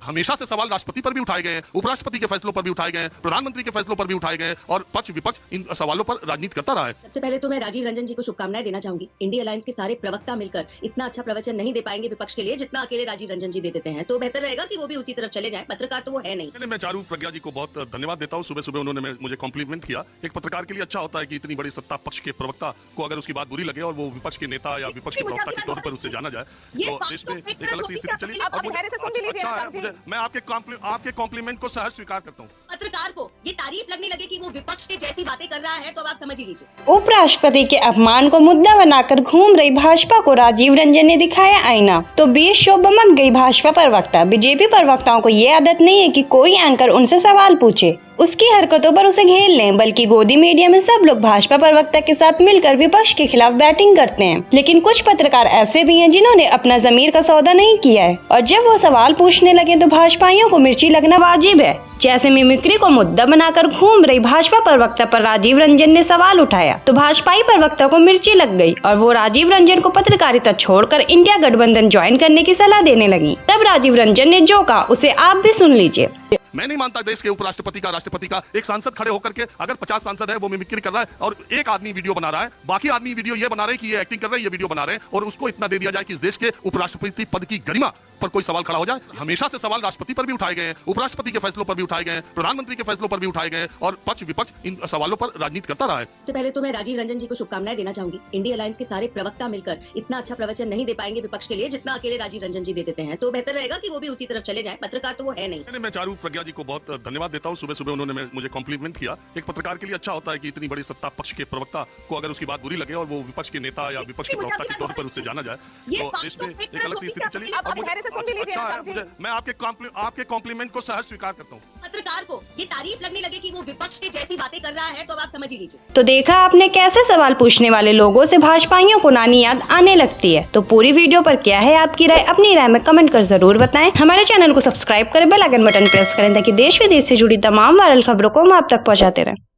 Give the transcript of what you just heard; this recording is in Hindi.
हमेशा से सवाल राष्ट्रपति पर भी उठाए गए हैं, उपराष्ट्रपति के फैसलों पर भी उठाए गए हैं, प्रधानमंत्री के फैसलों पर भी उठाए गए और पक्ष विपक्ष इन सवालों पर राजनीति करता रहा है। सबसे पहले तो मैं राजीव रंजन जी को शुभकामनाएं देना चाहूंगी। इंडिया अलायंस के सारे प्रवक्ता मिलकर इतना अच्छा प्रवचन नहीं दे पाएंगे विपक्ष के लिए जितना अकेले राजीव रंजन जी दे देते हैं, तो बेहतर रहेगा कि वो भी उसी तरफ चले जाएं। पत्रकार तो वो है नहीं। मैं चारू प्रज्ञा जी को बहुत धन्यवाद देता हूँ। सुबह सुबह उन्होंने मुझे कॉम्प्लीमेंट किया। एक पत्रकार के लिए अच्छा होता है कि इतनी बड़ी सत्ता पक्ष के प्रवक्ता को अगर उसकी बात बुरी लगे और वो विपक्ष के नेता या विपक्ष के प्रवक्ता के तौर पर उससे जाना जाए, तो देश में एक अलग सी स्थिति चली। मैं आपके कॉम्प्लीमेंट को सहर्ष स्वीकार करता हूँ। पत्रकार को ये तारीफ लगने लगे कि वो विपक्ष के जैसी बातें कर रहा है, तो आप समझ ही लीजिए। उपराष्ट्रपति के अपमान को मुद्दा बनाकर घूम रही भाजपा को राजीव रंजन ने दिखाया आईना, तो बीच शो बमक गई भाजपा प्रवक्ता। बीजेपी प्रवक्ताओं को ये आदत नहीं है कि कोई एंकर उनसे सवाल पूछे, उसकी हरकतों पर उसे घेर लें, बल्कि गोदी मीडिया में सब लोग भाजपा प्रवक्ता के साथ मिलकर विपक्ष के खिलाफ बैटिंग करते हैं। लेकिन कुछ पत्रकार ऐसे भी हैं जिन्होंने अपना जमीर का सौदा नहीं किया है, और जब वो सवाल पूछने लगे तो भाजपाइयों को मिर्ची लगना वाजिब है। जैसे मिमिक्री को मुद्दा बनाकर घूम रही भाजपा प्रवक्ता पर राजीव रंजन ने सवाल उठाया, तो भाजपाई प्रवक्ता को मिर्ची लग गई और वो राजीव रंजन को पत्रकारिता छोड़कर इंडिया गठबंधन ज्वाइन करने की सलाह देने लगी। तब राजीव रंजन ने जो कहा उसे आप भी सुन लीजिए। मैं नहीं मानता देश के उपराष्ट्रपति का, राष्ट्रपति का, एक सांसद खड़े होकर के अगर 50 सांसद है वो मिमिक्री कर रहा है और एक आदमी वीडियो बना रहा है, बाकी आदमी वीडियो ये बना रहे हैं कि ये एक्टिंग कर रहे हैं, ये वीडियो बना रहे हैं, और उसको इतना दे दिया जाए कि इस देश के उपराष्ट्रपति पद की गरिमा पर कोई सवाल खड़ा हो जाए। हमेशा से सवाल राष्ट्रपति पर भी उठाए गए हैं, उपराष्ट्रपति के फैसलों पर भी उठाए गए हैं, प्रधानमंत्री के फैसलों पर भी उठाए गए और पक्ष विपक्ष इन सवालों पर राजनीति करता रहा है। सबसे पहले तो मैं राजीव रंजन जी को शुभकामनाएं देना चाहूंगी। इंडिया अलायंस के सारे प्रवक्ता मिलकर इतना अच्छा प्रवचन नहीं दे पाएंगे विपक्ष के लिए जितना अकेले राजीव रंजन जी दे देते हैं, तो बेहतर रहेगा कि वो भी उसी तरफ चले जाएं। पत्रकार तो वो है नहीं। मैं चारू प्रज्ञा जी को बहुत धन्यवाद देता हूँ। सुबह सुबह उन्होंने मुझे कॉम्प्लीमेंट किया। एक पत्रकार के लिए अच्छा होता है कि इतनी बड़ी सत्ता पक्ष के प्रवक्ता को अगर उसकी बात बुरी लगे और वो विपक्ष के नेता या विपक्ष के प्रवक्ता के तौर पर उससे जाना जाए, तो देश में एक अलग सी स्थिति चली। मैं आपके कॉम्प्लीमेंट को सहर्ष स्वीकार करता हूँ। पत्रकार को ये तारीफ लगने लगे कि वो विपक्ष के जैसी बातें कर रहा है, तो आप समझ ही लीजिए। तो देखा आपने कैसे सवाल पूछने वाले लोगों से भाजपाइयों को नानी याद आने लगती है। तो पूरी वीडियो पर क्या है आपकी राय, अपनी राय में कमेंट कर जरूर बताएं। हमारे चैनल को सब्सक्राइब करें, बेल आइकन बटन प्रेस करें ताकि देश विदेश से जुड़ी तमाम वायरल खबरों को हम आप तक पहुंचाते रहें।